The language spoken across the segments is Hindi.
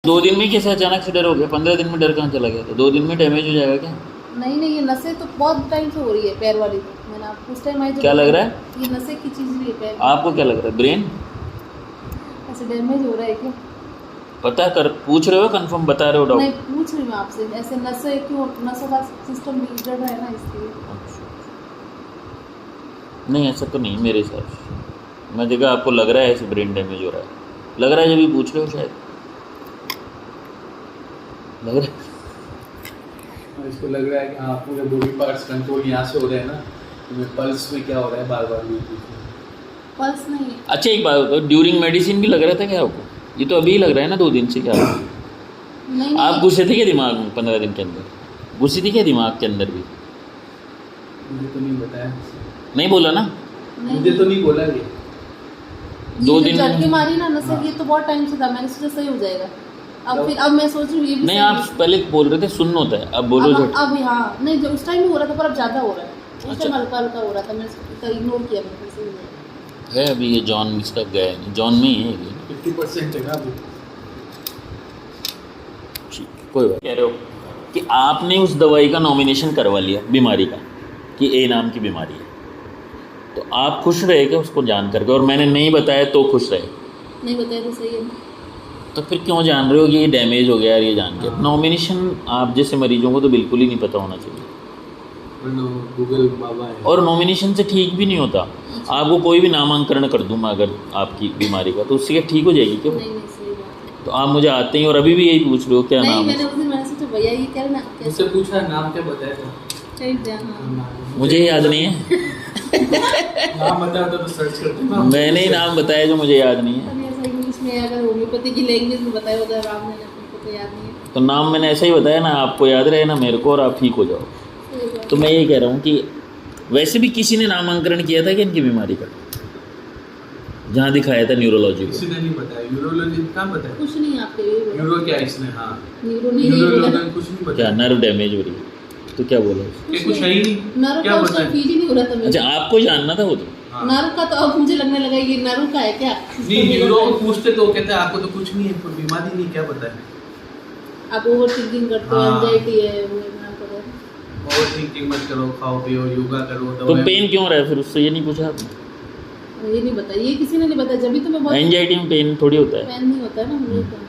2 दिन में कैसे अचानक से डर हो गया? 15 दिन में डर कहाँ चला गया? तो 2 दिन में डैमेज हो जाएगा क्या? नहीं ये नसें तो बहुत टाइम से हो रही है पैर वाली। मैंने आपको उस टाइम आई क्या लग रहा है? ये नसें की चीज़ भी है पैर। आपको क्या लग रहा है? ब्रेन ऐसे डैमेज हो रहा है क्या? पता कर पूछ रहे हो, कंफर्म बता रहे हो नहीं डॉक्टर? पूछ रही हूँ मैं आपसे, ऐसे नसें क्यों, नसों का सिस्टम बिगड़ रहा है ना इसलिए। नहीं ऐसा तो नहीं मेरे हिसाब से। मैं देखा आपको लग रहा है ऐसे ब्रेन डैमेज हो रहा है, लग रहा है जब भी पूछ रहे हो शायद लग रहा है। इसको लग रहा है कि हाँ पूरे बॉडी पार्ट्स कंट्रोल यहाँ से हो रहे हैं ना, तो पल्स में क्या हो रहा है बार बार पल्स नहीं है। अच्छा एक बात बताओ, ड्यूरिंग मेडिसिन भी लग रहा था क्या आपको? ये तो अभी लग रहा है ना 2 दिन से। क्या नहीं आप घुसे थे क्या दिमाग में 15 दिन के अंदर? घुसी थी क्या दिमाग के अंदर भी? मुझे तो नहीं बताया, नहीं बोला ना? मुझे तो नहीं बोला ये। 2 दिन झटके में मारी ना नसें, ये तो बहुत टाइम से था, मैंने सोचा सही हो जाएगा। अब मैं सोच रही हूँ ये भी नहीं सही आप पहले बोल रहे थे सुन्न होता है, अब बोलो झट। अब हाँ नहीं जो उस टाइम भी हो रहा था पर अब ज़्यादा हो रहा है। उस अच्छा। टाइम हल्का हल्का हो रहा था, मैंने इग्नोर किया, मैंने सही हो जाएगा। है अभी ये जॉन इसका गया नहीं, जॉन में ही है ये। 50% है ना अभी। ठीक, कोई बात। कह रहे हो कि आपने उस दवाई का नॉमिनेशन करवा लिया बीमारी का कि ए नाम की बीमारी है, तो आप खुश रहे क्या उसको जान करके? और मैंने नहीं बताया तो खुश रहे? नहीं बताया तो सही है ना। तो फिर क्यों जान रहे हो कि ये डैमेज हो गया यार ये जान के? नॉमिनेशन आप जैसे मरीजों को तो बिल्कुल ही नहीं पता होना चाहिए। गूगल बाबा है। और नॉमिनेशन से ठीक भी नहीं होता। आपको कोई भी नामांकन कर दूँ मैं अगर आपकी बीमारी का, तो उससे क्या ठीक हो जाएगी क्या? नहीं सही बात है। तो आप मुझे आते ही और अभी भी यही पूछ रहे हो क्या नहीं नाम मैंने है? उस दिन मैंने सोचा भैया ये क्या ना मुझसे पूछा नाम क्या बताया था? हाँ। मुझे याद नहीं है। नाम बताया था तो सर्च करते ना। मैंने ही नाम बताया जो मुझे याद नहीं है। अभी ऐसा इंग्लिश में अगर होम्योपैथी की लैंग्वेज में बताया होता है राम ने, आपको तो याद नहीं है। तो नाम मैंने ऐसा ही बताया ना, आपको याद रहे ना मेरे को, और आप ठीक हो जाओ। सही बात। तो मैं ये कह रहा हूँ कि वैसे भी किसी ने नामांकन किया था कि इनकी बीमारी का, जहाँ दिखाया था न्यूरोलॉजी को? किसी ने नहीं बताया, न्यूरोलॉजी कहाँ बताया? कुछ नहीं आपके लिए बोला। न्यूरो क्या इसने? हाँ न्यूरो नहीं बोला। न्यूरोलॉजी कुछ नहीं क्या बताया। नर्व डैमेज हो रही है तो क्या बोला? ये कुछ है ही नहीं। नर्व क्या का उसका बताया? फील ही नहीं हो रहा था मेरे अच्छा आपको जानना था वो तो? हाँ। नर्व का तो अब मुझे लगने लगा ये नर्व का है क्या। नहीं न्यूरो को पूछते तो वो कहते हैं आपको तो कुछ नहीं है, कोई बीमारी नहीं, क्या बताया? आप ओवर थिंकिंग करते हो, हाँ। एंजाइटी है वो है, ना करो। ओवर थिंकिंग मत करो, खाओ पियो, योगा करो। तो पेन क्यों रहा है फिर? उससे ये नहीं पूछा आपने? ये नहीं बताया, ये किसी ने नहीं बताया, जब भी तो मैं बहुत एंजाइटी में पेन थोड़ी होता है। पैन नहीं होता है ना मुझे तो।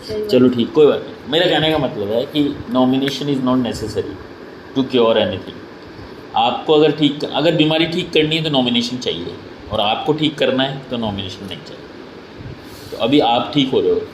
सही बात। चलो ठीक, कोई बात नहीं। मेरा कहने का मतलब है कि nomination is not necessary to cure anything. आपको अगर बीमारी ठीक करनी है तो नॉमिनेशन चाहिए, और आपको ठीक करना है तो नॉमिनेशन नहीं चाहिए। तो अभी आप ठीक हो रहे हो तो